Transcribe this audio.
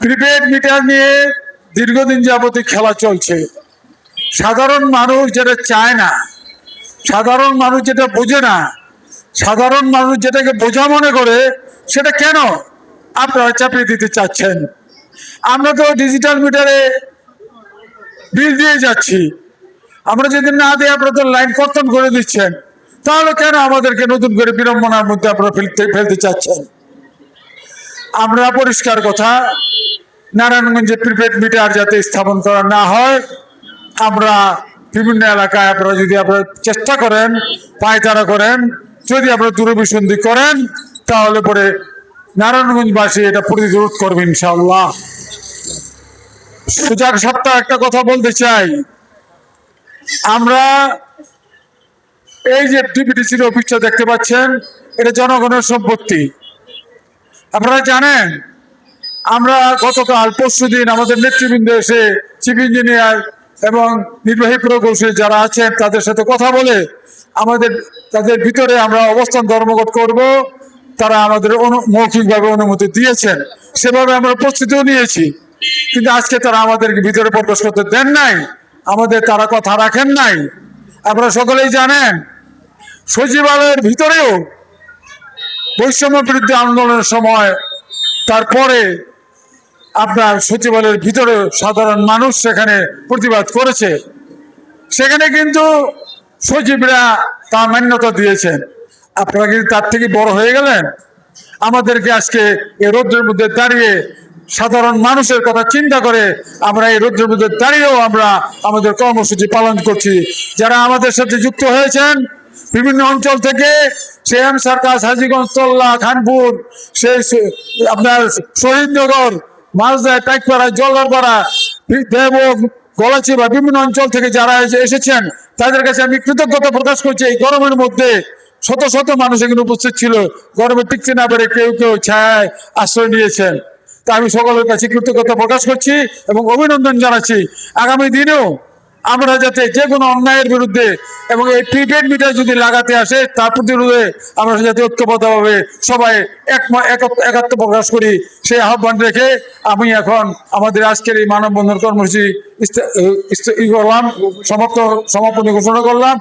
Prepaid metre নিয়ে দীর্ঘদিন যাবতীয় খেলা চলছে। সাধারণ মানুষ যেটা চায় না, সাধারণ মানুষ যেটা বোঝে না, সাধারণ মানুষ যেটাকে বোঝা মনে করে, সেটা কেন আপনারা চাপিয়ে দিতে চাচ্ছেন? আমরা তো ডিজিটাল মিটারে বিল দিয়ে যাচ্ছি, আমরা যদি না দিয়ে আপনারা তো লাইন কর্তন করে দিচ্ছেন, তাহলে কেন আমাদেরকে নতুন করে বিড়ম্বনার মধ্যে আপনারা ফেলতে চাচ্ছেন? আমরা পরিষ্কার কথা, নারায়ণগঞ্জে প্রিপেড মিটার যাতে স্থাপন করা না হয়, আমরা বিভিন্ন এলাকায় আপনারা যদি আপনারা চেষ্টা করেন, পায়তারা করেন, যদি আপনারা দূরভিসন্ধি করেন, তাহলে পরে নারায়ণগঞ্জবাসী এটা প্রতিরোধ করবে ইনশাআল্লাহ। সুজার সপ্তাহ একটা কথা বলতে চাই, আমরা এই যে ডিপিডিসির অফিসটা দেখতে পাচ্ছেন, এটা জনগণের সম্পত্তি। আপনারা জানেন, আমরা গতকাল পরশুদিন আমাদের নেতৃবৃন্দ এসে চিফ ইঞ্জিনিয়ার এবং নির্বাহী প্রকৌশলী যারা আছেন তাদের সাথে কথা বলে তাদের ভিতরে আমরা অবস্থান ধর্মঘট করব, তারা আমাদের মৌখিকভাবে অনুমতি দিয়েছেন, সেভাবে আমরা প্রস্তুতিও নিয়েছি। কিন্তু আজকে তারা আমাদেরকে ভিতরে প্রবেশ করতে দেন নাই, তারা কথা রাখেন নাই। আপনারা সকলেই জানেন, সচিবালয়ের ভিতরেও বৈষম্য বিরুদ্ধে আন্দোলনের সময়, তারপরে আপনার সচিবালয়ের ভিতরে সাধারণ মানুষ সেখানে প্রতিবাদ করেছে, সেখানে কিন্তু সচিবরা তার মান্যতা দিয়েছেন। আপনারা কিন্তু তার থেকে বড় হয়ে গেলেন। আমাদেরকে আজকে এই রৌদ্রের মধ্যে দাঁড়িয়ে সাধারণ মানুষের কথা চিন্তা করে আমরা এই রৌদ্রের মধ্যে দাঁড়িয়েও আমরা আমাদের কর্মসূচি পালন করছি। যারা আমাদের সাথে যুক্ত হয়েছেন বিভিন্ন অঞ্চল থেকে, সে এম সার্কাস, হাজীগঞ্জ, তল্লা, খানপুর, সেই আপনার শহীদনগর, মালদা, টাইকপাড়া, জল্লারপাড়া, দেব, গলাচিপা, বিভিন্ন অঞ্চল থেকে যারা এসেছেন, তাদের কাছে আমি কৃতজ্ঞতা প্রকাশ করছি। এই গরমের মধ্যে শত শত মানুষ এখানে উপস্থিত ছিল, গরমে টিকতে না পেরে কেউ কেউ ছায়ায় আশ্রয় নিয়েছেন। তা আমি সকলের কাছে কৃতজ্ঞতা প্রকাশ করছি এবং অভিনন্দন জানাচ্ছি। আগামী দিনেও আমরা যাতে যে কোনো অন্যায়ের বিরুদ্ধে এবং এই প্রিপেড মিটার যদি লাগাতে আসে তার প্রতিরোধে আমরা যাতে ঐক্যবদ্ধভাবে সবাই একাত্ম প্রকাশ করি, সেই আহ্বান রেখে আমি এখন আমাদের আজকের এই মানববন্ধন কর্মসূচি সমাপনী ঘোষণা করলাম।